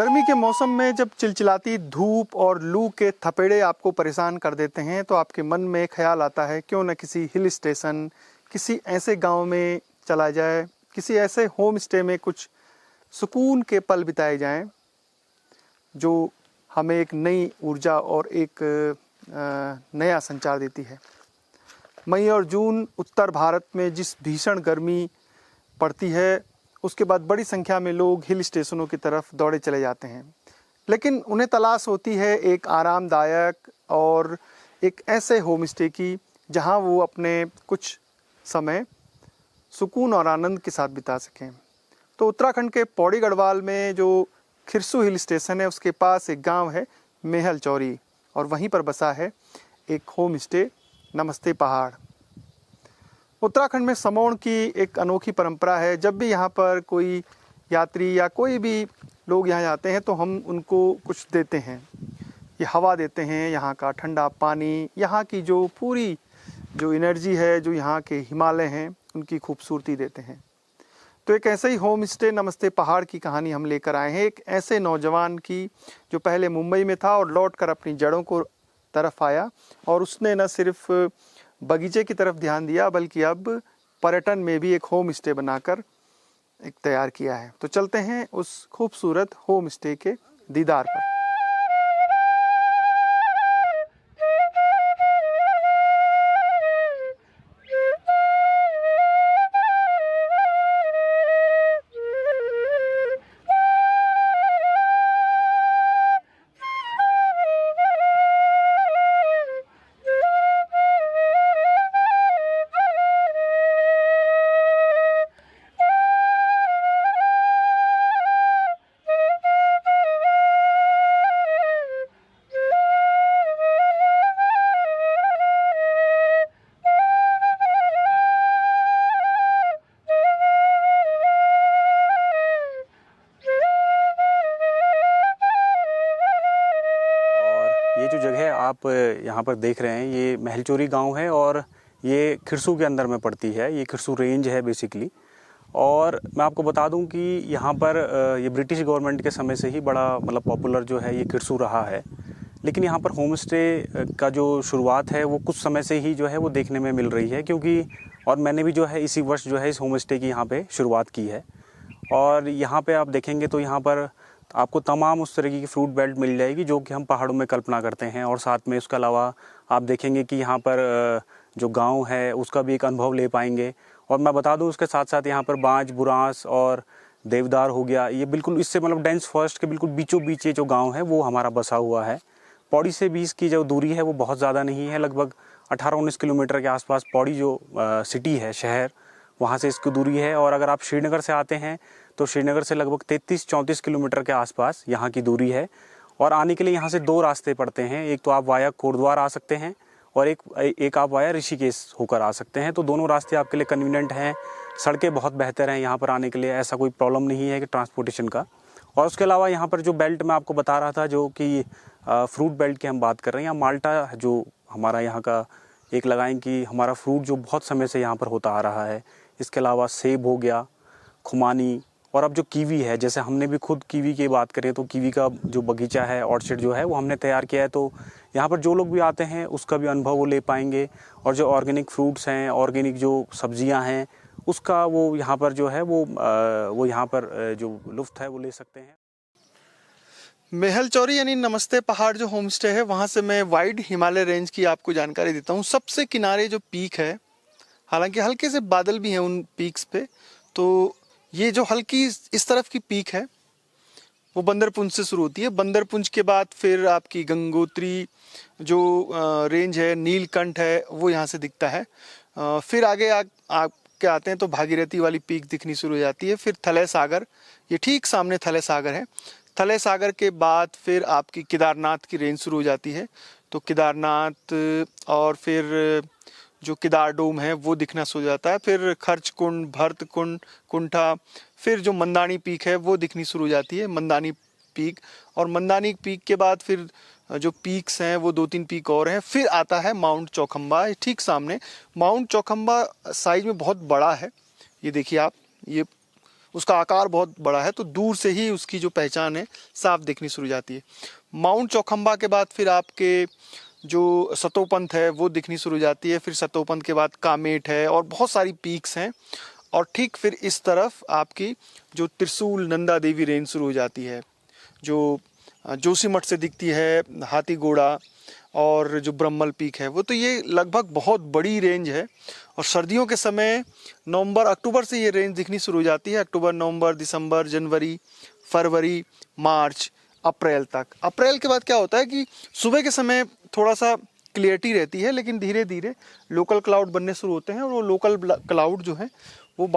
गर्मी के मौसम में जब चिलचिलाती धूप और लू के थपेड़े आपको परेशान कर देते हैं तो आपके मन में ख्याल आता है क्यों न किसी हिल स्टेशन, किसी ऐसे गांव में चला जाए, किसी ऐसे होम स्टे में कुछ सुकून के पल बिताए जाएं जो हमें एक नई ऊर्जा और एक नया संचार देती है। मई और जून उत्तर भारत में जिस भीषण गर्मी पड़ती है उसके बाद बड़ी संख्या में लोग हिल स्टेशनों की तरफ दौड़े चले जाते हैं, लेकिन उन्हें तलाश होती है एक आरामदायक और एक ऐसे होम स्टे की जहां वो अपने कुछ समय सुकून और आनंद के साथ बिता सकें। तो उत्तराखंड के पौड़ी गढ़वाल में जो खिरसू हिल स्टेशन है उसके पास एक गांव है मेहल चौरी और वहीं पर बसा है एक होम स्टे नमस्ते पहाड़। उत्तराखंड में समौण की एक अनोखी परंपरा है। जब भी यहाँ पर कोई यात्री या कोई भी लोग यहाँ आते हैं तो हम उनको कुछ देते हैं। ये हवा देते हैं, यहाँ का ठंडा पानी, यहाँ की जो पूरी जो एनर्जी है, जो यहाँ के हिमालय हैं उनकी खूबसूरती देते हैं। तो एक ऐसे ही होम स्टे नमस्ते पहाड़ की कहानी हम लेकर आए हैं, एक ऐसे नौजवान की जो पहले मुंबई में था और लौट कर अपनी जड़ों को तरफ आया और उसने न सिर्फ बगीचे की तरफ ध्यान दिया बल्कि अब पर्यटन में भी एक होम स्टे बनाकर एक तैयार किया है। तो चलते हैं उस खूबसूरत होम स्टे के दीदार पर। ये जो जगह आप यहाँ पर देख रहे हैं ये महलचोरी गांव है और ये खिरसू के अंदर में पड़ती है। ये खिरसू रेंज है बेसिकली। और मैं आपको बता दूं कि यहाँ पर ये ब्रिटिश गवर्नमेंट के समय से ही बड़ा मतलब पॉपुलर जो है ये खिरसू रहा है। लेकिन यहाँ पर होम स्टे का जो शुरुआत है वो कुछ समय से ही जो है वो देखने में मिल रही है, क्योंकि और मैंने भी जो है इसी वर्ष जो है इस होम स्टे की यहाँ पर शुरुआत की है। और यहाँ पर आप देखेंगे तो यहाँ पर आपको तमाम उस तरीके की फ्रूट बेल्ट मिल जाएगी जो कि हम पहाड़ों में कल्पना करते हैं। और साथ में उसके अलावा आप देखेंगे कि यहाँ पर जो गांव है उसका भी एक अनुभव ले पाएंगे। और मैं बता दूं उसके साथ साथ यहाँ पर बांज, बुरांस और देवदार हो गया, ये बिल्कुल इससे मतलब डेंस फॉरेस्ट के बिल्कुल बीचों बीच ये जो गाँव है वो हमारा बसा हुआ है। पौड़ी से भी इसकी जो दूरी है वो बहुत ज़्यादा नहीं है, लगभग 18-19 किलोमीटर के आसपास पौड़ी जो सिटी है, शहर, वहाँ से इसकी दूरी है। और अगर आप श्रीनगर से आते हैं तो श्रीनगर से लगभग 33-34 किलोमीटर के आसपास यहाँ की दूरी है। और आने के लिए यहाँ से दो रास्ते पड़ते हैं, एक तो आप वाया कोटद्वार आ सकते हैं और एक आप वाया ऋषिकेश होकर आ सकते हैं। तो दोनों रास्ते आपके लिए कन्वीनियंट हैं। सड़कें बहुत बेहतर हैं यहाँ पर आने के लिए, ऐसा कोई प्रॉब्लम नहीं है कि ट्रांसपोर्टेशन का। और उसके अलावा यहाँ पर जो बेल्ट मैं आपको बता रहा था जो कि फ्रूट बेल्ट की हम बात कर रहे हैं, यहाँ माल्टा जो हमारा यहाँ का एक लगाएं कि हमारा फ्रूट जो बहुत समय से यहाँ पर होता आ रहा है। इसके अलावा सेब हो गया, खुमानी, और अब जो कीवी है, जैसे हमने भी खुद कीवी की बात करें तो कीवी का जो बगीचा है, ऑर्चिड जो है वो हमने तैयार किया है। तो यहाँ पर जो लोग भी आते हैं उसका भी अनुभव वो ले पाएंगे। और जो ऑर्गेनिक फ्रूट्स हैं, ऑर्गेनिक जो सब्जियां हैं, उसका वो यहाँ पर जो है वो यहाँ पर जो लुत्फ़ है वो ले सकते हैं। मेहल चौरी यानी नमस्ते पहाड़ जो होम स्टे है, वहाँ से मैं वाइड हिमालय रेंज की आपको जानकारी देता हूँ। सबसे किनारे जो पीक है, हालांकि हल्के से बादल भी हैं उन पीक्स पे, तो ये जो हल्की इस तरफ की पीक है वो बंदरपुंज से शुरू होती है। बंदरपुंज के बाद फिर आपकी गंगोत्री जो रेंज है, नीलकंठ है, वो यहाँ से दिखता है। फिर आगे आपके आते हैं तो भागीरथी वाली पीक दिखनी शुरू हो जाती है। फिर थलय सागर, ये ठीक सामने थलय सागर है। थलय सागर के बाद फिर आपकी केदारनाथ की रेंज शुरू हो जाती है। तो केदारनाथ और फिर जो केदार डोम है वो दिखना शुरू हो जाता है। फिर खर्च कुंड, भरत कुंड, कुंठा, फिर जो मंदानी पीक है वो दिखनी शुरू हो जाती है, मंदानी पीक। और मंदानी पीक के बाद फिर जो पीक्स हैं वो 2-3 पीक और हैं। फिर आता है माउंट चौखंबा, ठीक सामने। माउंट चौखंबा साइज में बहुत बड़ा है, ये देखिए आप, ये उसका आकार बहुत बड़ा है, तो दूर से ही उसकी जो पहचान है साफ दिखनी शुरू हो जाती है। माउंट चौखंबा के बाद फिर आपके जो सतोपंथ है वो दिखनी शुरू हो जाती है, फिर सतोपंथ के बाद कामेट है और बहुत सारी पीक्स हैं। और ठीक फिर इस तरफ आपकी जो त्रिशूल नंदा देवी रेंज शुरू हो जाती है, जो जोशीमठ से दिखती है, हाथी घोड़ा और जो ब्रह्मल पीक है वो। तो ये लगभग बहुत बड़ी रेंज है और सर्दियों के समय नवंबर अक्टूबर से ये रेंज दिखनी शुरू हो जाती है। अक्टूबर, नवंबर, दिसंबर, जनवरी, फरवरी, मार्च, अप्रैल तक। अप्रैल के बाद क्या होता है कि सुबह के समय थोड़ा सा क्लियरिटी रहती है, लेकिन धीरे धीरे लोकल क्लाउड बनने शुरू होते हैं और वो लोकल क्लाउड जो है वो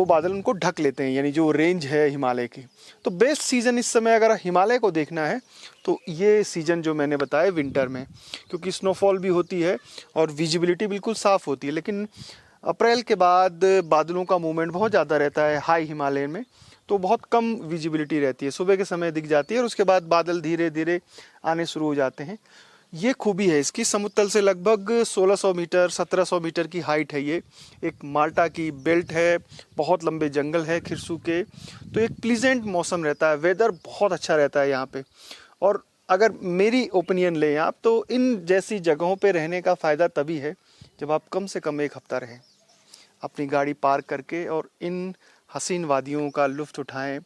बादल उनको ढक लेते हैं, यानी जो रेंज है हिमालय की। तो बेस्ट सीज़न इस समय अगर हिमालय को देखना है तो ये सीज़न जो मैंने बताया विंटर में, क्योंकि स्नोफॉल भी होती है और विजिबिलिटी बिल्कुल साफ़ होती है। लेकिन अप्रैल के बाद बादलों का मूवमेंट बहुत ज़्यादा रहता है हाई हिमालय में, तो बहुत कम विजिबिलिटी रहती है, सुबह के समय दिख जाती है और उसके बाद बादल धीरे धीरे आने शुरू हो जाते हैं। ये खूबी है इसकी, समुद्र तल से लगभग 1600 मीटर 1700 मीटर की हाइट है। ये एक माल्टा की बेल्ट है, बहुत लंबे जंगल है खिरसू के, तो एक प्लीजेंट मौसम रहता है, वेदर बहुत अच्छा रहता है यहाँ पे। और अगर मेरी ओपिनियन लें आप, तो इन जैसी जगहों पे रहने का फ़ायदा तभी है जब आप कम से कम 1 हफ्ता रहें, अपनी गाड़ी पार्क करके और इन हसीन वादियों का लुत्फ़ उठाएं।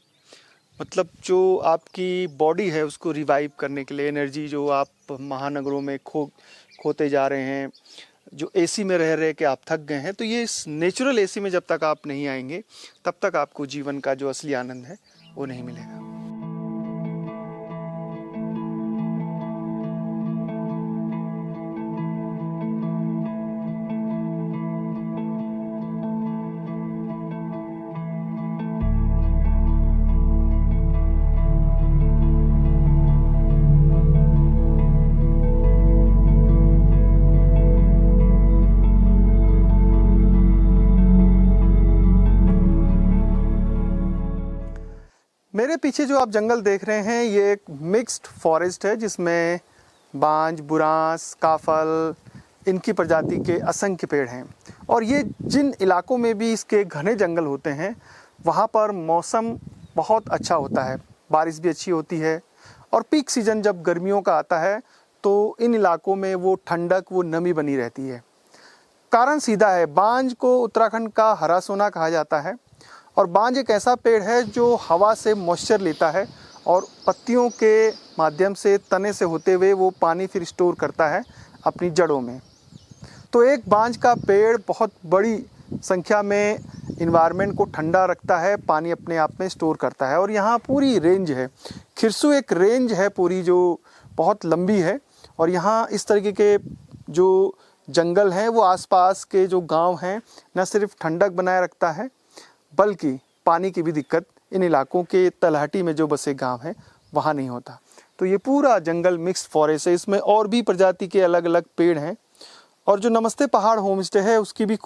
मतलब जो आपकी बॉडी है उसको रिवाइव करने के लिए, एनर्जी जो आप महानगरों में खोते जा रहे हैं, जो एसी में रह रहे के आप थक गए हैं, तो ये इस नेचुरल एसी में जब तक आप नहीं आएंगे तब तक आपको जीवन का जो असली आनंद है वो नहीं मिलेगा। मेरे पीछे जो आप जंगल देख रहे हैं ये एक मिक्स्ड फॉरेस्ट है, जिसमें बांज, बुरांस, काफल, इनकी प्रजाति के असंख्य पेड़ हैं। और ये जिन इलाकों में भी इसके घने जंगल होते हैं वहाँ पर मौसम बहुत अच्छा होता है, बारिश भी अच्छी होती है। और पीक सीज़न जब गर्मियों का आता है तो इन इलाकों में वो ठंडक, वो नमी बनी रहती है। कारण सीधा है, बांज को उत्तराखंड का हरा सोना कहा जाता है और बांज एक ऐसा पेड़ है जो हवा से मॉइस्चर लेता है और पत्तियों के माध्यम से, तने से होते हुए वो पानी फिर स्टोर करता है अपनी जड़ों में। तो एक बांज का पेड़ बहुत बड़ी संख्या में इन्वायरमेंट को ठंडा रखता है, पानी अपने आप में स्टोर करता है। और यहाँ पूरी रेंज है, खिरसू एक रेंज है पूरी जो बहुत लंबी है। और यहाँ इस तरीके के जो जंगल हैं वो आसपास के जो गांव हैं न सिर्फ ठंडक बनाए रखता है बल्कि पानी की भी दिक्कत इन इलाकों के तलहटी में जो बसे गांव हैं वहाँ नहीं होता। तो ये पूरा जंगल मिक्स्ड फॉरेस्ट है, इसमें और भी प्रजाति के अलग अलग पेड़ हैं। और जो नमस्ते पहाड़ होम स्टे है उसकी भी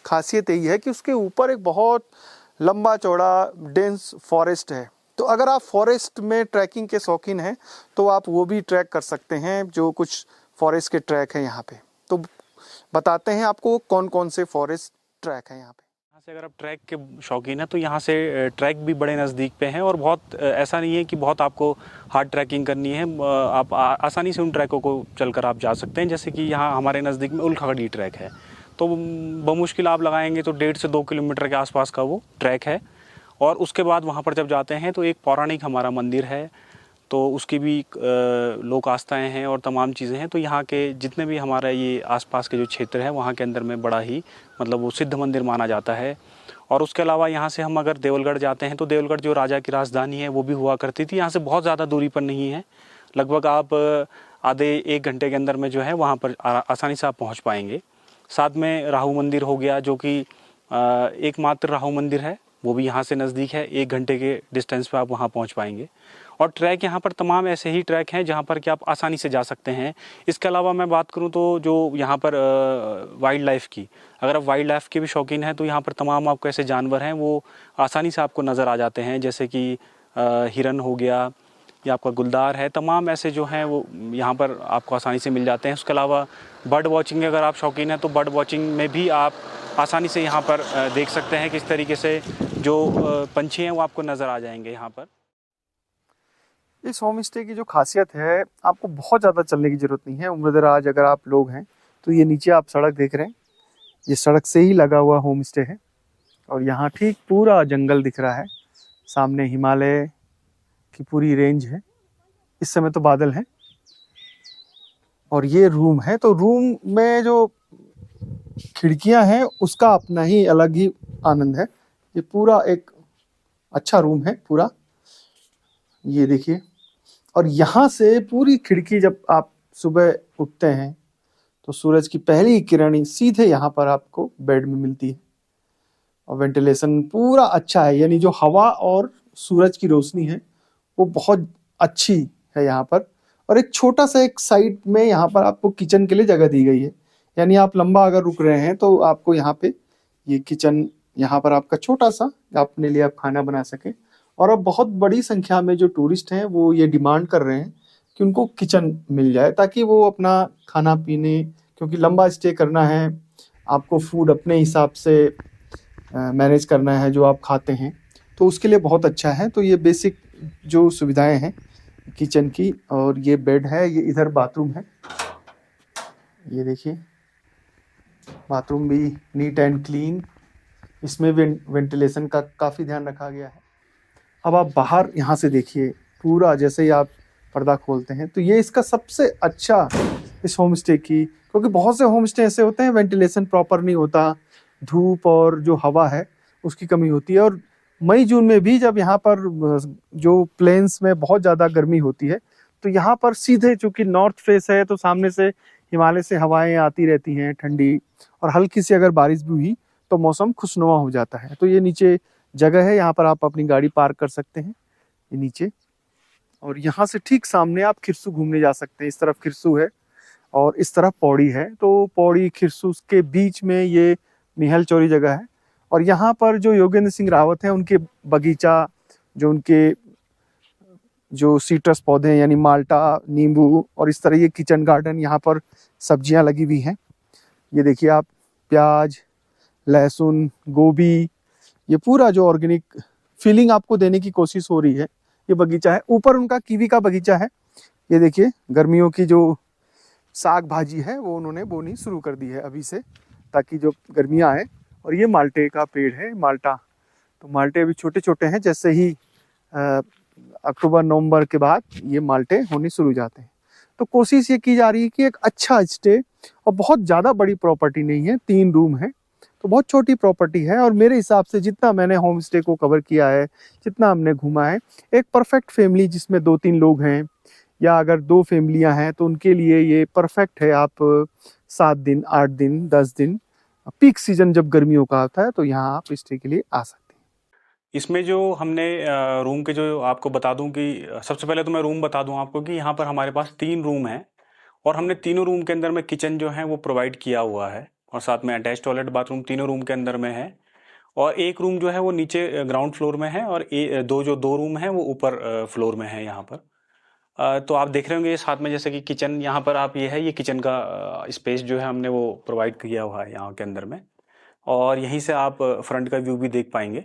खासियत यही है कि उसके ऊपर एक बहुत लंबा चौड़ा डेंस फॉरेस्ट है। तो अगर आप फॉरेस्ट में ट्रैकिंग के शौकीन हैं तो आप वो भी ट्रैक कर सकते हैं, जो कुछ फॉरेस्ट के ट्रैक हैं यहाँ पे। तो बताते हैं आपको कौन कौन से फॉरेस्ट ट्रैक हैं यहाँ पे। यहाँ से अगर आप ट्रैक के शौकीन हैं तो यहाँ से ट्रैक भी बड़े नज़दीक पे हैं और बहुत ऐसा नहीं है कि बहुत आपको हार्ड ट्रैकिंग करनी है, आप आसानी से उन ट्रैकों को चलकर आप जा सकते हैं। जैसे कि यहाँ हमारे नज़दीक में उल्खागढ़ी ट्रैक है, तो बमुश्किल आप लगाएंगे तो 1.5 से 2 किलोमीटर के आसपास का वो ट्रैक है। और उसके बाद वहाँ पर जब जाते हैं तो एक पौराणिक हमारा मंदिर है, तो उसकी भी लोक आस्थाएँ हैं और तमाम चीज़ें हैं। तो यहाँ के जितने भी हमारा ये आसपास के जो क्षेत्र है वहाँ के अंदर में बड़ा ही मतलब वो सिद्ध मंदिर माना जाता है। और उसके अलावा यहाँ से हम अगर देवलगढ़ जाते हैं तो देवलगढ़ जो राजा की राजधानी है वो भी हुआ करती थी। यहाँ से बहुत ज़्यादा दूरी पर नहीं है, लगभग आप आधे 1 घंटे के अंदर में जो है वहाँ पर आसानी से आप पहुँच पाएंगे। साथ में राहु मंदिर हो गया, जो कि एकमात्र राहु मंदिर है, वो भी यहाँ से नज़दीक है, 1 घंटे के डिस्टेंस पे आप वहाँ पहुँच पाएंगे। और ट्रैक यहाँ पर तमाम ऐसे ही ट्रैक हैं जहाँ पर कि आप आसानी से जा सकते हैं। इसके अलावा मैं बात करूँ तो जो यहाँ पर वाइल्ड लाइफ की, अगर आप वाइल्ड लाइफ के भी शौकीन हैं तो यहाँ पर तमाम आपको ऐसे जानवर हैं वो आसानी से आपको नज़र आ जाते हैं, जैसे कि हिरन हो गया या आपका गुलदार है, तमाम ऐसे जो हैं वो यहाँ पर आपको आसानी से मिल जाते हैं। उसके अलावा बर्ड वॉचिंग अगर आप शौकीन हैं तो बर्ड वॉचिंग में भी आप आसानी से यहाँ पर देख सकते हैं किस तरीके से जो पंछी हैं वो आपको नज़र आ जाएंगे यहाँ पर। इस होम स्टे की जो खासियत है, आपको बहुत ज़्यादा चलने की ज़रूरत नहीं है। उम्रदराज अगर आप लोग हैं तो ये नीचे आप सड़क देख रहे हैं, ये सड़क से ही लगा हुआ होम स्टे है। और यहाँ ठीक पूरा जंगल दिख रहा है, सामने हिमालय की पूरी रेंज है। इस समय तो बादल हैं। और ये रूम है, तो रूम में जो खिड़कियां हैं उसका अपना ही अलग ही आनंद है। ये पूरा एक अच्छा रूम है पूरा, ये देखिए। और यहाँ से पूरी खिड़की, जब आप सुबह उठते हैं तो सूरज की पहली किरण सीधे यहाँ पर आपको बेड में मिलती है। और वेंटिलेशन पूरा अच्छा है, यानी जो हवा और सूरज की रोशनी है वो बहुत अच्छी है यहाँ पर। और एक छोटा सा एक साइड में यहाँ पर आपको किचन के लिए जगह दी गई है, यानी आप लंबा अगर रुक रहे हैं तो आपको यहाँ पे ये किचन, यहाँ पर आपका छोटा सा अपने लिए आप खाना बना सकें। और अब बहुत बड़ी संख्या में जो टूरिस्ट हैं वो ये डिमांड कर रहे हैं कि उनको किचन मिल जाए, ताकि वो अपना खाना पीने, क्योंकि लंबा स्टे करना है, आपको फूड अपने हिसाब से मैनेज करना है जो आप खाते हैं, तो उसके लिए बहुत अच्छा है। तो ये बेसिक जो सुविधाएं हैं किचन की, और ये बेड है, ये इधर बाथरूम है, ये देखिए बाथरूम भी नीट एंड क्लीन। इसमें वेंटिलेशन का काफ़ी ध्यान रखा गया है। अब आप बाहर यहाँ से देखिए, पूरा जैसे ही आप पर्दा खोलते हैं तो ये इसका सबसे अच्छा इस होम स्टे की, क्योंकि बहुत से होम स्टे ऐसे होते हैं वेंटिलेशन प्रॉपर नहीं होता, धूप और जो हवा है उसकी कमी होती है। और मई जून में भी जब यहाँ पर जो प्लेन्स में बहुत ज़्यादा गर्मी होती है, तो यहाँ पर सीधे, चूँकि नॉर्थ फेस है तो सामने से हिमालय से हवाएं आती रहती हैं ठंडी, और हल्की सी अगर बारिश भी हुई तो मौसम खुशनुमा हो जाता है। तो ये नीचे जगह है, यहाँ पर आप अपनी गाड़ी पार्क कर सकते हैं, ये नीचे। और यहाँ से ठीक सामने आप खिरसू घूमने जा सकते हैं। इस तरफ खिरसू है और इस तरफ पौड़ी है, तो पौड़ी खिरसू के बीच में ये निहल चौरी जगह है। और यहाँ पर जो योगेंद्र सिंह रावत हैं, उनके बगीचा, जो उनके जो सीट्रस पौधे हैं यानी माल्टा, नींबू, और इस तरह ये किचन गार्डन, यहाँ पर सब्जियाँ लगी हुई हैं। ये देखिए आप, प्याज, लहसुन, गोभी, ये पूरा जो ऑर्गेनिक फीलिंग आपको देने की कोशिश हो रही है, ये बगीचा है। ऊपर उनका कीवी का बगीचा है। ये देखिए गर्मियों की जो साग भाजी है वो उन्होंने बोनी शुरू कर दी है अभी से, ताकि जो गर्मियाँ आए। और ये माल्टे का पेड़ है, माल्टा। तो माल्टे अभी छोटे छोटे हैं, जैसे ही अक्टूबर नवंबर के बाद ये माल्टे होने शुरू हो जाते हैं। तो कोशिश ये की जा रही है कि एक अच्छा स्टे, और बहुत ज़्यादा बड़ी प्रॉपर्टी नहीं है, 3 रूम है, तो बहुत छोटी प्रॉपर्टी है। और मेरे हिसाब से जितना मैंने होम स्टे को कवर किया है, जितना हमने घूमा है, एक परफेक्ट फैमिली जिसमें 2-3 लोग हैं, या अगर 2 फैमिलियां हैं तो उनके लिए ये परफेक्ट है। आप 7 दिन, 8 दिन, 10 दिन, पीक सीजन जब गर्मियों का आता है तो यहाँ आप स्टे के लिए आ सकते हैं। इसमें जो हमने रूम के, जो आपको बता दूं कि सबसे पहले तो मैं रूम बता दूं आपको कि यहाँ पर हमारे पास 3 रूम हैं, और हमने तीनों रूम के अंदर में किचन जो है वो प्रोवाइड किया हुआ है, और साथ में अटैच टॉयलेट बाथरूम तीनों रूम के अंदर में है। और एक रूम जो है वो नीचे ग्राउंड फ्लोर में है, और दो रूम हैं वो ऊपर फ्लोर में है यहाँ पर। तो आप देख रहे होंगे साथ में, जैसे कि किचन यहाँ पर आप, ये है, ये किचन का स्पेस जो है हमने वो प्रोवाइड किया हुआ है यहाँ के अंदर में। और यहीं से आप फ्रंट का व्यू भी देख पाएंगे,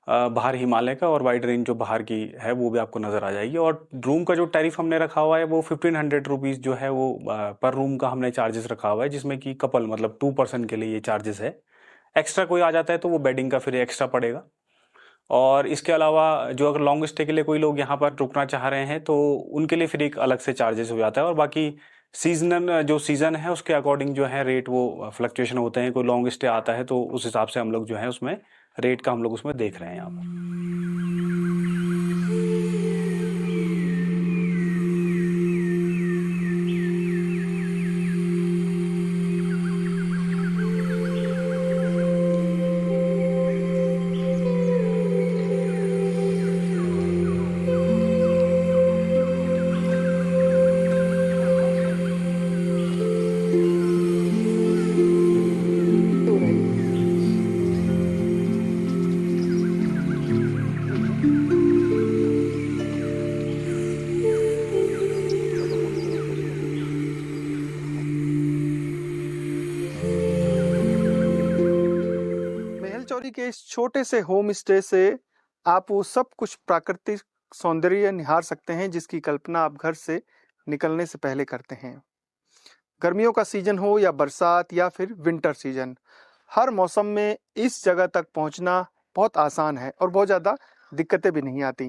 बाहर हिमालय का और वाइड रेंज जो बाहर की है वो भी आपको नज़र आ जाएगी। और रूम का जो टैरिफ हमने रखा हुआ है वो 1500 रुपीज़ जो है वो पर रूम का हमने चार्जेस रखा हुआ है, जिसमें कि कपल मतलब 2 पर्सन के लिए ये चार्जेस है। एक्स्ट्रा कोई आ जाता है तो वो बेडिंग का फिर एक्स्ट्रा पड़ेगा। और इसके अलावा जो अगर लॉन्ग स्टे के लिए कोई लोग यहाँ पर रुकना चाह रहे हैं तो उनके लिए फिर एक अलग से चार्जेस हो जाता है। और बाकी सीजनल जो सीज़न है उसके अकॉर्डिंग जो है रेट वो फ्लक्चुएशन होते हैं। कोई लॉन्ग स्टे आता है तो उस हिसाब से हम लोग जो है उसमें रेट का हम लोग उसमें देख रहे हैं यहाँ पर। चौरी के इस छोटे से होम स्टे से आप वो सब कुछ प्राकृतिक सौंदर्य निहार सकते हैं जिसकी कल्पना आप घर से निकलने से पहले करते हैं। गर्मियों का सीजन हो या बरसात या फिर विंटर सीजन, हर मौसम में इस जगह तक पहुंचना बहुत आसान है और बहुत ज़्यादा दिक्कतें भी नहीं आती।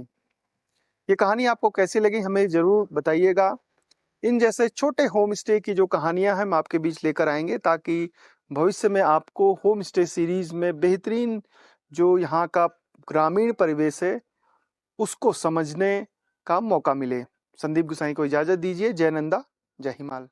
ये कहानी आपको कैसी लगी हमें ज़रूर बताइएगा। इन जैसे छोटे होम स्टे की जो कहानियां हैं हम आपके बीच लेकर आएंगे ताकि भविष्य में आपको होम स्टे सीरीज में बेहतरीन जो यहाँ का ग्रामीण परिवेश है उसको समझने का मौका मिले। संदीप गुसाई को इजाजत दीजिए। जय नंदा, जय हिमाल।